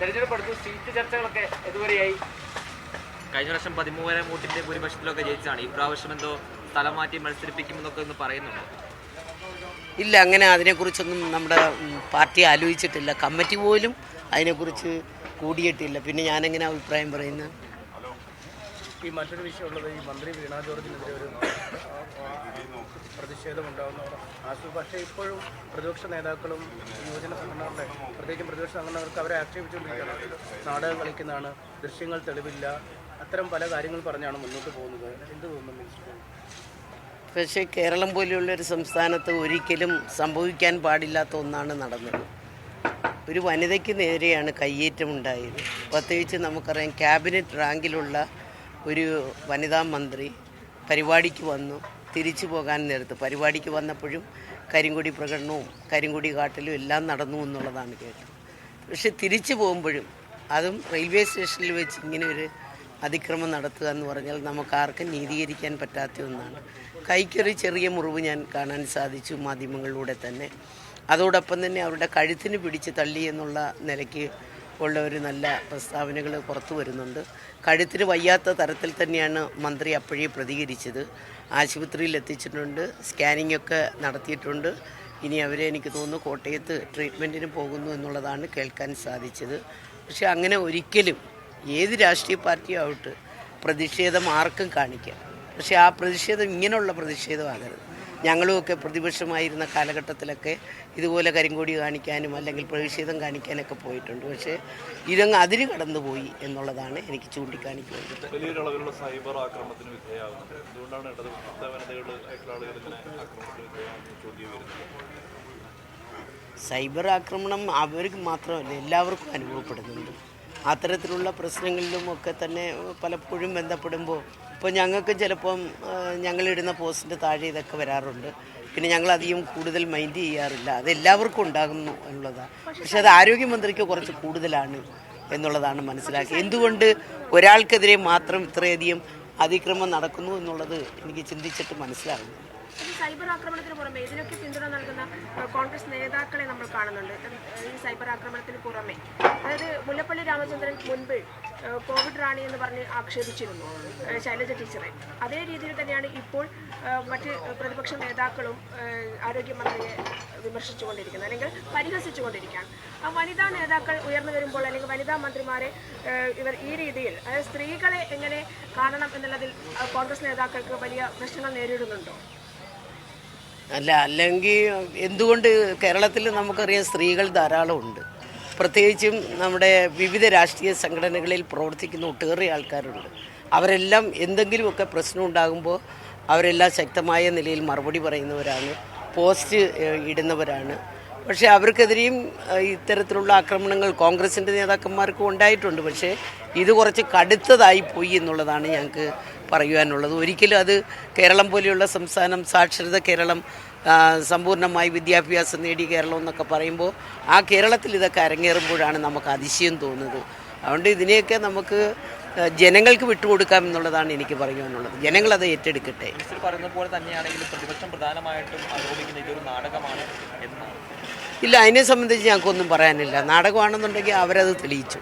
തെരഞ്ഞെടുപ്പ് അടുത്ത് സീറ്റ് ചർച്ചകളൊക്കെ ഇതുവരെയായി? കഴിഞ്ഞ വർഷം 13,000 വോട്ടിന്റെ ഭൂരിപക്ഷത്തിലൊക്കെ ജയിച്ചാണ്. ഇപ്രാവശ്യം എന്തോ സ്ഥലം മാറ്റി മത്സരിപ്പിക്കുമെന്നൊക്കെ ഒന്ന് പറയുന്നുണ്ട്. ഇല്ല, അങ്ങനെ അതിനെക്കുറിച്ചൊന്നും നമ്മുടെ പാർട്ടി ആലോചിച്ചിട്ടില്ല. കമ്മിറ്റി പോലും അതിനെക്കുറിച്ച് കൂടിയിട്ടില്ല. പിന്നെ ഞാനെങ്ങനെ അഭിപ്രായം പറയുന്നത്? ഈ മറ്റൊരു വിഷയമുള്ളത്, ഈ മന്ത്രി വീണ ജോർജിനെതിരെ ഒരു പ്രതിഷേധമുണ്ടാകുന്ന പക്ഷേ ഇപ്പോഴും പ്രതിപക്ഷ നേതാക്കളും യുവജന സംഘടനകളുടെ പ്രത്യേകിച്ചും പ്രതിപക്ഷ സംഘടനകൾക്ക് അവരെ ആക്ഷേപിച്ചുകൊണ്ടിരിക്കുകയാണ്. നാടകം കളിക്കുന്നതാണ്, ദൃശ്യങ്ങൾ തെളിവില്ല, അത്തരം പല കാര്യങ്ങൾ പറഞ്ഞാണ് മുന്നോട്ട് പോകുന്നത്. എന്ത് തോന്നുന്നു മിനിസ്റ്റർ? പക്ഷേ കേരളം പോലെയുള്ളൊരു സംസ്ഥാനത്ത് ഒരിക്കലും സംഭവിക്കാൻ പാടില്ലാത്ത ഒന്നാണ് നടന്നത്. ഒരു വനിതയ്ക്ക് നേരെയാണ് കയ്യേറ്റമുണ്ടായത്. പ്രത്യേകിച്ച് നമുക്കറിയാം, ക്യാബിനറ്റ് റാങ്കിലുള്ള ഒരു വനിതാ മന്ത്രി പരിപാടിക്ക് വന്നു. തിരിച്ചു പോകാൻ നേരത്ത് പരിപാടിക്ക് വന്നപ്പോഴും കരിങ്കൊടി പ്രകടനവും കരിങ്കൊടി കാട്ടലും എല്ലാം നടന്നു എന്നുള്ളതാണ് കേട്ടത്. പക്ഷെ തിരിച്ചു പോകുമ്പോഴും അതും റെയിൽവേ സ്റ്റേഷനിൽ വെച്ച് ഇങ്ങനെ ഒരു അതിക്രമം നടത്തുക എന്ന് പറഞ്ഞാൽ നമുക്കാർക്കും നീതീകരിക്കാൻ പറ്റാത്ത ഒന്നാണ്. കൈക്കൊരു ചെറിയ മുറിവ് ഞാൻ കാണാൻ സാധിച്ചു മാധ്യമങ്ങളിലൂടെ തന്നെ. അതോടൊപ്പം തന്നെ അവരുടെ കഴുത്തിന് പിടിച്ച് തള്ളി എന്നുള്ള നിലയ്ക്ക് ഉള്ള ഒരു നല്ല പ്രസ്താവനകൾ പുറത്തു വരുന്നുണ്ട്. കഴുത്തിന് വയ്യാത്ത തരത്തിൽ തന്നെയാണ് മന്ത്രി അപ്പോഴേ പ്രതികരിച്ചത്. ആശുപത്രിയിൽ എത്തിച്ചിട്ടുണ്ട്, സ്കാനിംഗ് ഒക്കെ നടത്തിയിട്ടുണ്ട്. ഇനി അവരെ എനിക്ക് തോന്നുന്നു കോട്ടയത്ത് ട്രീറ്റ്മെൻറ്റിന് പോകുന്നു എന്നുള്ളതാണ് കേൾക്കാൻ സാധിച്ചത്. പക്ഷെ അങ്ങനെ ഒരിക്കലും ഏത് രാഷ്ട്രീയ പാർട്ടിയും ആവട്ടെ പ്രതിഷേധം ആർക്കും കാണിക്കാം. പക്ഷേ ആ പ്രതിഷേധം ഇങ്ങനെയുള്ള പ്രതിഷേധമാകരുത്. ഞങ്ങളുമൊക്കെ പ്രതിപക്ഷമായിരുന്ന കാലഘട്ടത്തിലൊക്കെ ഇതുപോലെ കരിങ്കൊടി കാണിക്കാനും അല്ലെങ്കിൽ പ്രതിഷേധം കാണിക്കാനൊക്കെ പോയിട്ടുണ്ട്. പക്ഷേ ഇതങ്ങ് അതിര് കടന്നുപോയി എന്നുള്ളതാണ് എനിക്ക് ചൂണ്ടിക്കാണിക്കുന്നത്. വലിയൊരളവിലുള്ള സൈബർ ആക്രമണത്തിന് വിധേയമാകുന്നത് എന്തുകൊണ്ടാണ്? സൈബർ ആക്രമണം അവർക്ക് മാത്രമല്ല, എല്ലാവർക്കും അനുഭവപ്പെടുന്നുണ്ട്. അത്തരത്തിലുള്ള പ്രശ്നങ്ങളിലുമൊക്കെ തന്നെ പലപ്പോഴും ബന്ധപ്പെടുമ്പോൾ ഇപ്പോൾ ഞങ്ങൾക്ക് ചിലപ്പം ഞങ്ങളിടുന്ന പോസ്റ്റിൻ്റെ താഴെ ഇതൊക്കെ വരാറുണ്ട്. പിന്നെ ഞങ്ങളധികം കൂടുതൽ മൈൻഡ് ചെയ്യാറില്ല. അതെല്ലാവർക്കും ഉണ്ടാകുന്നു എന്നുള്ളതാണ്. പക്ഷെ അത് ആരോഗ്യമന്ത്രിക്ക് കുറച്ച് കൂടുതലാണ് എന്നുള്ളതാണ് മനസ്സിലാക്കി. എന്തുകൊണ്ട് ഒരാൾക്കെതിരെ മാത്രം ഇത്രയധികം അതിക്രമം നടക്കുന്നു എന്നുള്ളത് എനിക്ക് ചിന്തിച്ചിട്ട് മനസ്സിലാകുന്നു. സൈബർ ആക്രമണത്തിന് പുറമെ ഇതിനൊക്കെ പിന്തുണ നൽകുന്ന കോൺഗ്രസ് നേതാക്കളെ നമ്മൾ കാണുന്നുണ്ട്. ഈ സൈബർ ആക്രമണത്തിന് പുറമെ, അതായത് മുല്ലപ്പള്ളി രാമചന്ദ്രൻ മുൻപ് കോവിഡ് റാണി എന്ന് പറഞ്ഞ് ആക്ഷേപിച്ചിരുന്നു ശൈലജ ടീച്ചറെ. അതേ രീതിയിൽ തന്നെയാണ് ഇപ്പോൾ മറ്റ് പ്രതിപക്ഷ നേതാക്കളും ആരോഗ്യമന്ത്രിയെ വിമർശിച്ചുകൊണ്ടിരിക്കുന്നത്, അല്ലെങ്കിൽ പരിഹസിച്ചുകൊണ്ടിരിക്കുകയാണ്. വനിതാ നേതാക്കൾ ഉയർന്നു വരുമ്പോൾ, അല്ലെങ്കിൽ വനിതാ മന്ത്രിമാരെ ഇവർ ഈ രീതിയിൽ, അതായത് സ്ത്രീകളെ എങ്ങനെ കാണണം എന്നുള്ളതിൽ കോൺഗ്രസ് നേതാക്കൾക്ക് വലിയ പ്രശ്നങ്ങൾ നേരിടുന്നുണ്ടോ? അല്ലെങ്കിൽ എന്തുകൊണ്ട് കേരളത്തിൽ നമുക്കറിയാം സ്ത്രീകൾ ധാരാളം ഉണ്ട്. പ്രത്യേകിച്ചും നമ്മുടെ വിവിധ രാഷ്ട്രീയ സംഘടനകളിൽ പ്രവർത്തിക്കുന്ന ഒട്ടേറെ ആൾക്കാരുണ്ട്. അവരെല്ലാം എന്തെങ്കിലുമൊക്കെ പ്രശ്നം ഉണ്ടാകുമ്പോൾ അവരെല്ലാം ശക്തമായ നിലയിൽ മറുപടി പറയുന്നവരാണ്, പോസ്റ്റ് ഇടുന്നവരാണ്. പക്ഷേ അവർക്കെതിരെയും ഇത്തരത്തിലുള്ള ആക്രമണങ്ങൾ കോൺഗ്രസിൻ്റെ നേതാക്കന്മാർക്കും ഉണ്ടായിട്ടുണ്ട്. പക്ഷേ ഇത് കുറച്ച് കടുത്തതായി പോയി എന്നുള്ളതാണ് ഞങ്ങൾക്ക് പറയുവാനുള്ളത്. ഒരിക്കലും അത് കേരളം പോലെയുള്ള സംസ്ഥാനം, സാക്ഷരത കേരളം, സമ്പൂർണ്ണമായി വിദ്യാഭ്യാസം നേടിയ കേരളം എന്നൊക്കെ പറയുമ്പോൾ ആ കേരളത്തിൽ ഇതൊക്കെ അരങ്ങേറുമ്പോഴാണ് നമുക്ക് അതിശയം തോന്നുന്നത്. അതുകൊണ്ട് ഇതിനെയൊക്കെ നമുക്ക് ജനങ്ങൾക്ക് വിട്ടുകൊടുക്കാം എന്നുള്ളതാണ് എനിക്ക് പറയുവാനുള്ളത്. ജനങ്ങളത് ഏറ്റെടുക്കട്ടെ. പറയുന്ന പോലെ തന്നെയാണെങ്കിലും പ്രതിപക്ഷം പ്രധാനമായിട്ടും ആരോപിക്കുന്നത് ഇതൊരു നാടകമാണ് എന്നാണ്. ഇല്ല, അതിനെ സംബന്ധിച്ച് ഞങ്ങൾക്കൊന്നും പറയാനില്ല. നാടകമാണെന്നുണ്ടെങ്കിൽ അവരത് തെളിയിച്ചു.